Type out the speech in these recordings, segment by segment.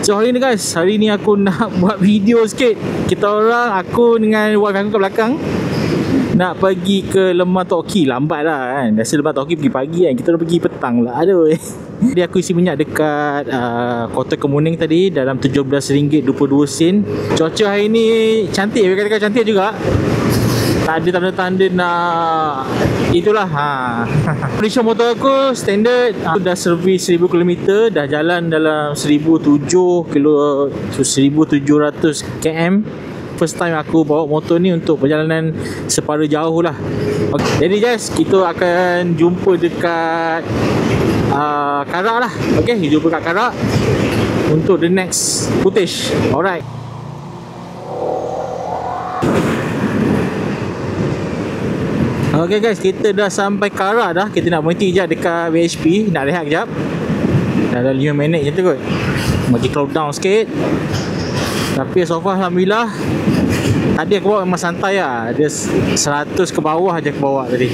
So hari ni guys, hari ni aku nak buat video sikit. Kita orang, aku dengan wife aku kat belakang, nak pergi ke Lemah Toki. Lambat lah kan. Biasa Lemah Toki pergi pagi kan, kita dah pergi petang lah. Aduh. Jadi aku isi minyak dekat Kota Kemuning tadi dalam RM17.22. Cuaca hari ni cantik, katakan cantik juga. Tak ada tanda-tanda nak itulah condition motor aku standard. Aku dah servis 1000 km, dah jalan dalam 1700 km. First time aku bawa motor ni untuk perjalanan separa jauh lah. Okay. Jadi guys, kita akan jumpa dekat Karak lah. Okay, jumpa kat Karak untuk the next footage. Alright. Okay guys, kita dah sampai Karak dah. Kita nak berhenti sekejap dekat BHP, nak rehat sekejap. Dah 5 minit je tu kot. Bagi cloud down sikit. Tapi so far alhamdulillah, tadi aku bawa memang santai lah. Dia 100 ke bawah je aku bawa tadi.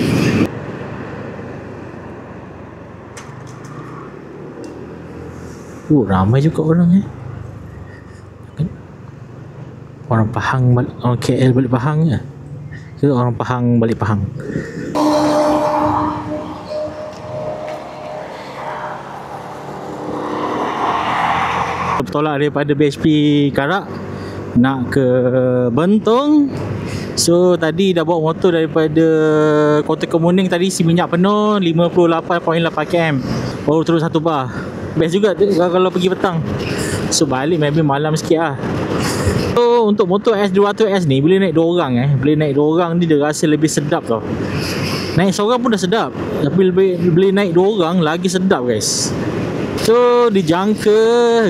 Ramai juga orang Orang Pahang balik, orang KL balik Pahang ke? Ke orang Pahang balik Pahang? Bertolak daripada BHP Karak nak ke Bentong. So tadi dah bawa motor daripada Kota Kemuning tadi, isi minyak penuh 58.8 km. Baru terus satu bar. Best juga kalau pergi petang. So balik maybe malam sikit lah. So untuk motor S200S ni boleh naik 2 orang boleh naik 2 orang ni, dia rasa lebih sedap tau. Naik seorang pun dah sedap, tapi boleh naik 2 orang lagi sedap guys. So dijangka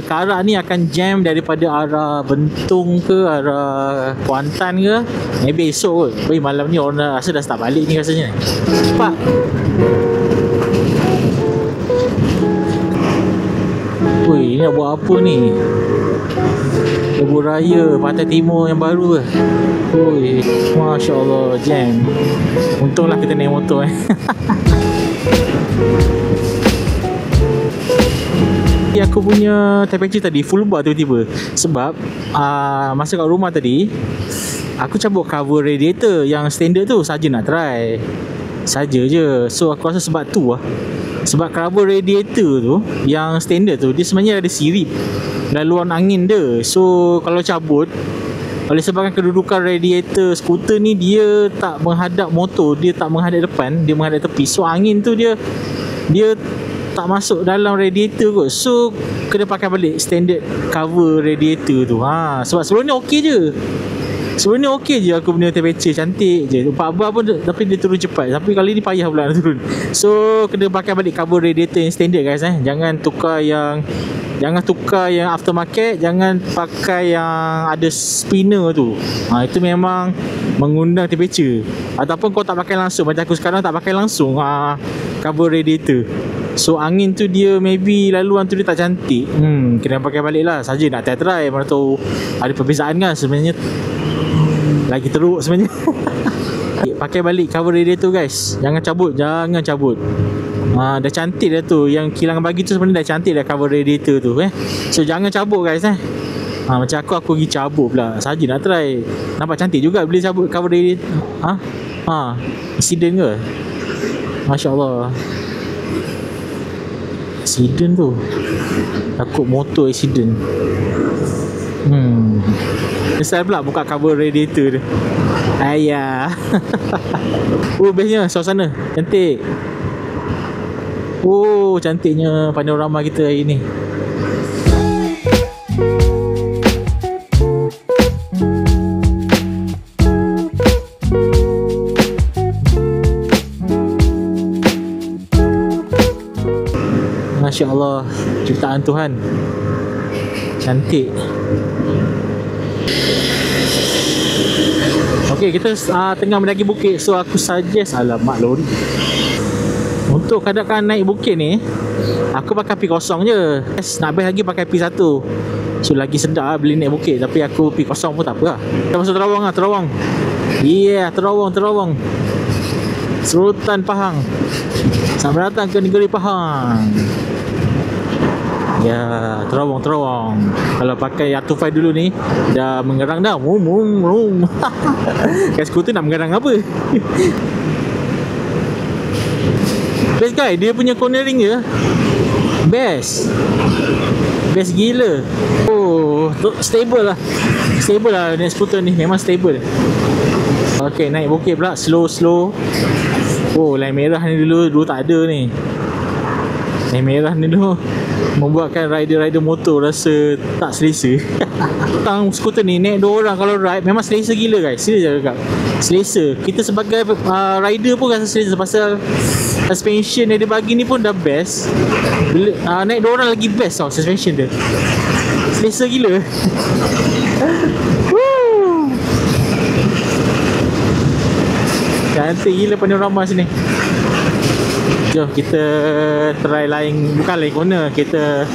Karak ni akan jam daripada arah Bentong ke arah Kuantan ke. Maybe esok kot. Tapi malam ni orang rasa dah start balik ni rasanya. Cepat. Woi, ni nak buat apa ni? Lebuh Raya Pantai Timur yang baru ke? Oi, Masya Allah, jam. Untunglah kita naik motor Aku punya temperature tadi full bar tiba-tiba. Sebab masa kat rumah tadi, aku cabut cover radiator yang standard tu saja nak try. Saja je. So aku rasa sebab tu lah. Sebab cover radiator tu yang standard tu, dia sebenarnya ada sirip laluan angin dia. So kalau cabut, oleh sebabkan kedudukan radiator skuter ni, dia tak menghadap motor, dia tak menghadap depan, dia menghadap tepi. So angin tu dia tak masuk dalam radiator kot. So kena pakai balik standard cover radiator tu. Sebab sebelum ni okey je. Sebelum ni okey je aku punya temperature, cantik je 4 bar pun, tapi dia turun cepat. Tapi kali ni payah pula nak turun. So kena pakai balik cover radiator yang standard guys. Jangan tukar yang aftermarket. Jangan pakai yang ada spinner tu. Itu memang mengundang temperature. Ataupun kau tak pakai langsung, macam aku sekarang tak pakai langsung cover radiator. So angin tu dia maybe laluan tu dia tak cantik. Kena pakai balik lah. Saja nak try. Mana tahu ada perbezaan kan. Sebenarnya lagi teruk sebenarnya. Pakai balik cover radiator guys. Jangan cabut. Dah cantik dah tu. Yang kilang bagi tu sebenarnya dah cantik dah cover radiator tu So jangan cabut guys macam aku pergi cabut pula. Saja nak try. Nampak cantik juga bila cabut cover radiator. Accident ke? Masya Allah. Accident tu. Takut motor accident. Misal pula buka cover radiator dia. Ayah. Bestnya suasana. Cantik. Cantiknya panorama kita hari ni. Masya Allah, ciptaan Tuhan. Cantik. Okay, kita tengah mendaki bukit. So aku suggest, alamak lori. Untuk kadang-kadang naik bukit ni, aku pakai P0 je. Nak habis lagi pakai P1. So lagi sedap lah bila naik bukit. Tapi aku P0 pun tak apa lah. Kita masuk Terawang lah, Terawang. Terawang. Sultan Pahang. Selamat datang ke negeri Pahang. Ya, terowong. Kalau pakai Atufai dulu ni dah mengerang dah. Mum. Kat skuter nak mengerang apa? Best guys, dia punya cornering je best gila. Oh, stable lah naik skuter ni, memang stable. Ok, naik bukit pula slow. Oh, line merah ni dulu tak ada ni. Line merah ni dulu membuatkan rider motor rasa tak selesa. Tang skuter ni naik 2 orang kalau ride memang selesa gila guys. Serius cakap, selesa. Kita sebagai rider pun rasa selesa pasal suspension yang dia bagi ni pun dah best. Bila, naik 2 orang lagi best tau suspension dia. Selesa gila. Cantik gila panorama sini. Jom kita try bukan lain corner, kita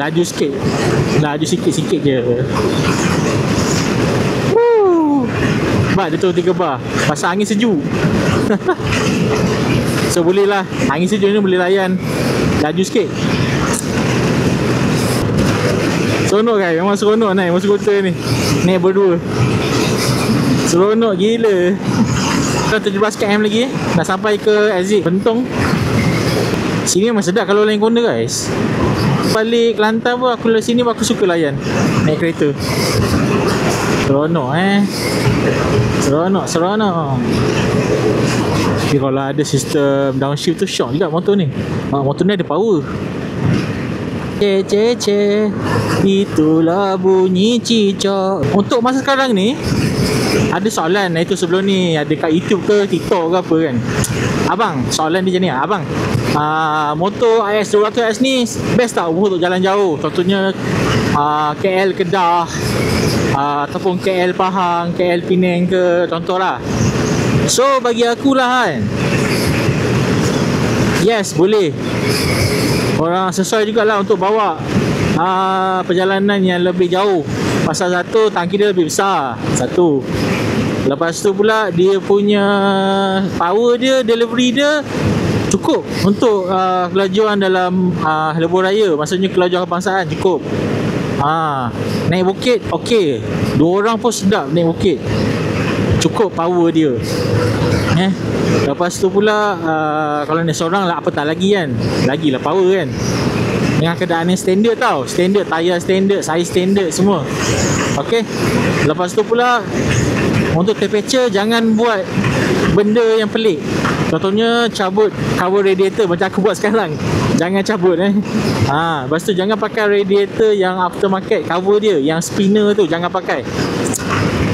laju sikit je. Sebab dia turun 3 bar pasal angin sejuk. So boleh lah, angin sejuk ni boleh layan laju sikit. Seronok kan, memang seronok naik skuter ni. Naik berdua seronok gila. 17 km lagi dah sampai ke exit Bentong. Sini memang sedap kalau lain corner guys. Balik Kelantan pun aku dari sini aku suka layan naik kereta. Seronok Seronok. Tapi kalau ada sistem downshift tu shock juga motor ni. Motor ni ada power. Itulah bunyi cicak. Untuk masa sekarang ni ada soalan itu sebelum ni ada kat YouTube ke TikTok ke apa kan. Abang, soalan dia macam ni abang, motor IS200S ni best tak untuk jalan jauh? Contohnya KL Kedah, ataupun KL Pahang, KL Penang ke, contoh lah. So bagi aku lah kan, yes boleh. Orang sesuai jugalah untuk bawa perjalanan yang lebih jauh. Pasal satu, tangki dia lebih besar. Satu. Lepas tu pula dia punya power dia, delivery dia cukup untuk kelajuan dalam lebuh raya. Maksudnya kelajuan kebangsaan cukup. Naik bukit okey. 2 orang pun sedap naik bukit. Cukup power dia. Lepas tu pula kalau naik seorang lah apa tak lagi kan. Lagilah power kan. Dengan keadaan ni standard tau. Standard, tayar standard, saiz standard semua. Okey. Lepas tu pula untuk temperature jangan buat benda yang pelik. Contohnya cabut cover radiator macam aku buat sekarang. Jangan cabut lepas tu jangan pakai radiator yang aftermarket cover dia, yang spinner tu jangan pakai.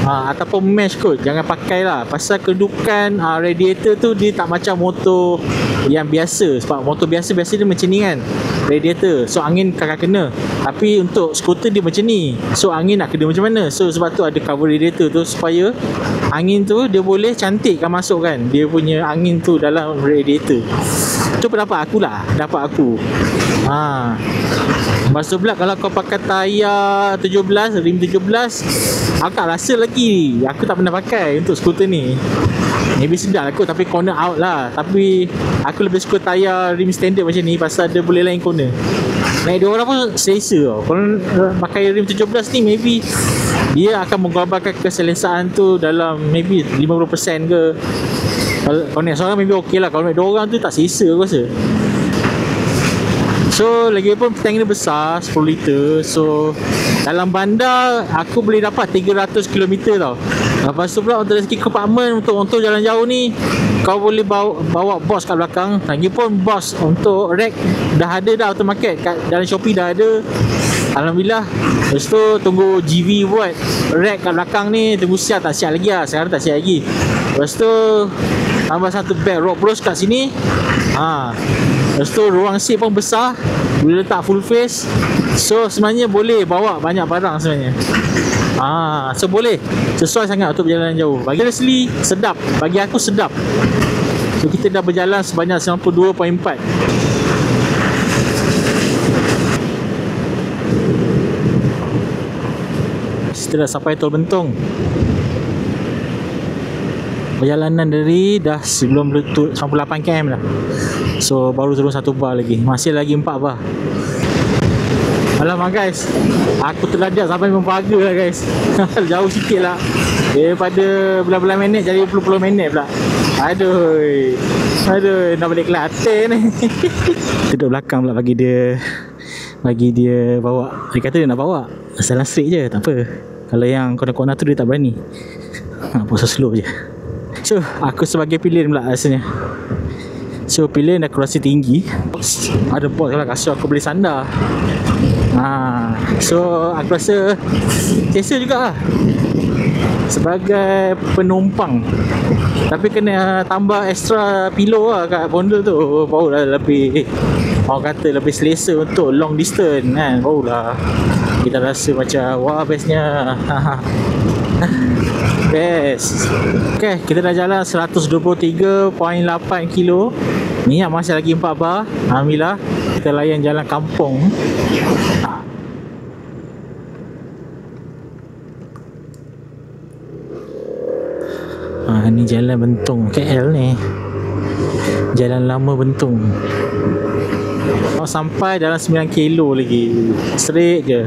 Ataupun mesh kot jangan pakai lah. Pasal kedudukan radiator tu dia tak macam motor yang biasa. Sebab motor biasa dia macam ni kan, radiator, so angin kakak kena. Tapi untuk skuter dia macam ni, so angin nak kena macam mana. So sebab tu ada cover radiator tu supaya angin tu dia boleh cantikkan masuk kan, dia punya angin tu dalam radiator. Itu pendapat aku lah, pendapat aku. Lepas tu pula kalau kau pakai tayar 17, rim 17, aku tak rasa lagi. Aku tak pernah pakai untuk skuter ni. Maybe sedap aku tapi corner out lah. Tapi aku lebih suka tayar rim standard macam ni pasal dia boleh lain corner. Naik 2 orang pun selesa tau. Kalau pakai rim 17 ni maybe dia akan menggambarkan keselesaan tu dalam maybe 50% ke. Kalau naik seorang maybe okey lah. Kalau naik 2 orang tu tak selesa aku rasa. So lagipun tank ni besar 10 liter. So dalam bandar aku boleh dapat 300 km tau. Lepas tu pula untuk dari segi compartment, untuk jalan jauh ni kau boleh bawa box kat belakang. Lagipun box untuk rack dah ada dah automarket kat dalam Shopee dah ada. Alhamdulillah. Lepas tu tunggu GV buat rack kat belakang ni, tunggu siap tak siap lagi lah. Sekarang tak siap lagi. Lepas tu tambah satu bag rock bros kat sini. Lepas tu ruang seat pun besar, boleh letak full face. So sebenarnya boleh bawa banyak barang sebenarnya. So boleh, sesuai sangat untuk perjalanan jauh. Bagi Leslie sedap, bagi aku sedap. So kita dah berjalan sebanyak 92.4. Kita dah sampai Tol Bentong. Perjalanan dari dah sebelum 98 km dah. So baru turun 1 bar lagi. Masih lagi 4 bar. Alamak guys, aku terlajak sampai mempaga lah guys. Jauh sikit lah. Daripada belah-belah minit jadi puluh-puluh minit pula. Aduh, nak balik Kelantan ni. Duduk belakang pula bagi dia bawa. Dia kata dia nak bawa salah straight je, tak apa. Kalau yang corner-corner tu dia tak berani. Buat slow je. So aku sebagai pilihan pula rasanya. So pilihan aku rasa tinggi. Ada box lah kasut aku boleh sandar. So aku rasa selesa juga lah sebagai penumpang. Tapi kena tambah extra pillow lah kat bondol tu, barulah lebih, orang kata lebih selesa untuk long distance kan. Barulah kita rasa macam wah bestnya. Best. Okay, kita dah jalan 123.8 kilo. Minyak masih lagi 4 bar. Alhamdulillah. Kita layan jalan kampung. Ni jalan Bentong KL ni. Jalan lama Bentong. Sampai dalam 9 kilo lagi. Straight je.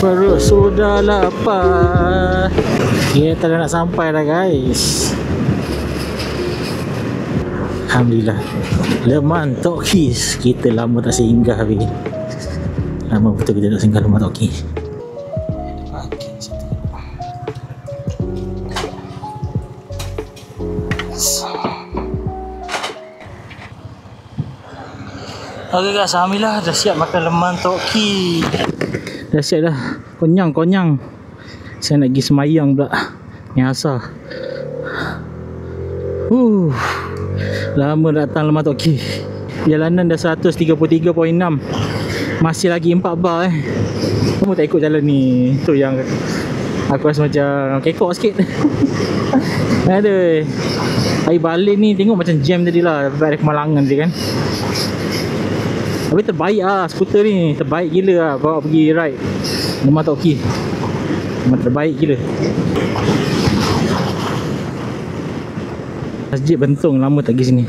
Perut sudah lapar. Kita dah nak sampai dah guys. Alhamdulillah. Leman Tokis. Kita lama tak singgah habis. Lama betul kita tak singgah Leman Tokis. Ok guys, alhamdulillah dah siap makan Leman Tokis. Dah siap dah. Konyang. Saya nak pergi semayang pula. Yang asal. Lama datang Leman Tokis. Jalanan dah 133.6. Masih lagi 4 bar Kamu tak ikut jalan ni. Tu yang aku rasa macam kekok sikit. Aduh. Hari balik ni tengok macam jam tadi lah. Dari Kemalangan je kan. Tapi terbaik lah skuter ni. Terbaik gila lah bawa pergi ride Leman Tokis. Memang terbaik gila. Masjid Bentong lama tak pergi sini.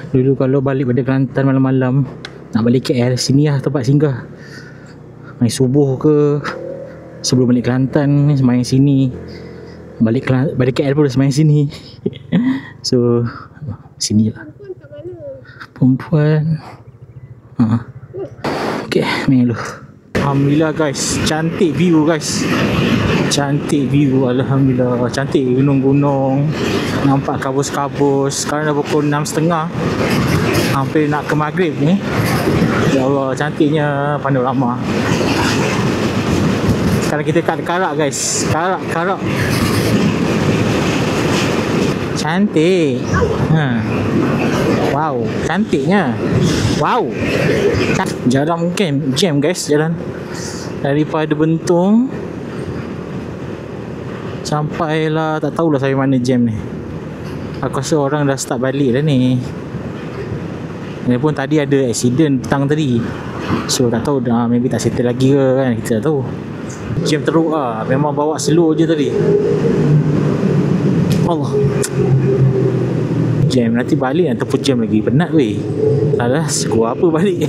Dulu kalau balik pada Kelantan malam-malam, nak balik KL, sini lah tempat singgah. Main subuh ke, sebelum balik Kelantan main sini. Balik KL pun main sini. So sini lah. Perempuan. Okay, main dulu. Alhamdulillah guys, cantik view guys. Cantik view, alhamdulillah. Cantik gunung-gunung. Nampak kabus-kabus. Sekarang dah pukul 6.30. Hampir nak ke maghrib ni. Ya Allah, cantiknya panorama. Sekarang kita kat Karak guys. Karak. Cantik. Wow, cantiknya. Wow. Jalan mungkin jam guys, jalan daripada Bentong sampailah tak tahulah sampai mana jam ni. Aku rasa orang dah start balik dah ni. Ni pun tadi ada accident petang tadi. So tak tahu dah, maybe tak settle lagi ke kan, kita tak tahu. Jam teruk lah, memang bawa slow je tadi. Allah. Jam nanti balik nak tempuh jam lagi, penat weh. Alah, skor apa balik.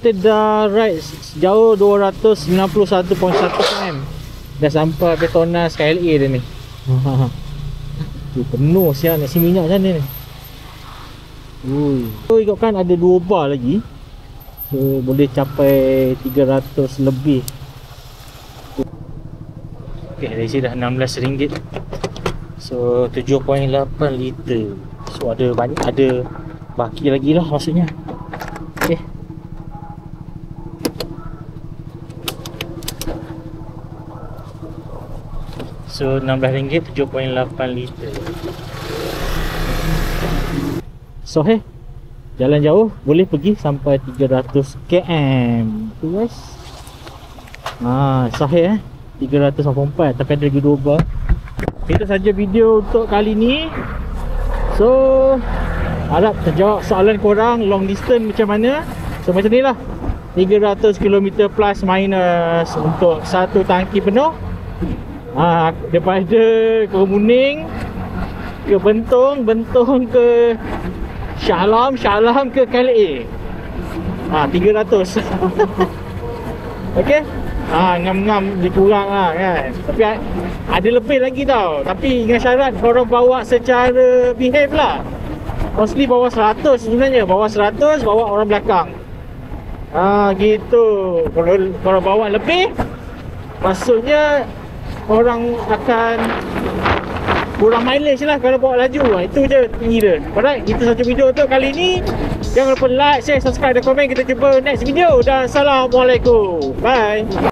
Kita dah ride sejauh 291.1 km. Dah sampai Petronas KLA dah ni. Penuh siap nak isi minyak macam ni. So ikutkan ada 2 bar lagi. So boleh capai 300 lebih. Okay, dari sini dah RM16. So 7.8 liter. So ada banyak, ada baki lagi lah maksudnya. Okay. So RM16 7.8 liter. So jalan jauh boleh pergi sampai 300 km. Tu guys. Sahih 384, tapi ada lagi 2 bar. Itu saja video untuk kali ni. So harap terjawab soalan korang long distance macam mana. So macam ni lah, 300 km plus minus untuk satu tangki penuh. Daripada Kemuning ke Bentong, Bentong ke Shah Alam ke KLA. 300. Okay. Ngam-ngam lebih kurang lah kan. Tapi ada lebih lagi tau. Tapi dengan syarat korang bawa secara behave lah. Mostly bawa 100 sebenarnya. Bawa 100, bawa orang belakang. Gitu. Kalau korang bawa lebih, maksudnya orang akan kurang mileage lah kalau bawa laju. Itu je tinggi dia. Alright, itu satu video tu kali ni. Jangan lupa like, share, subscribe dan komen. Kita jumpa next video. Dan Assalamualaikum. Bye.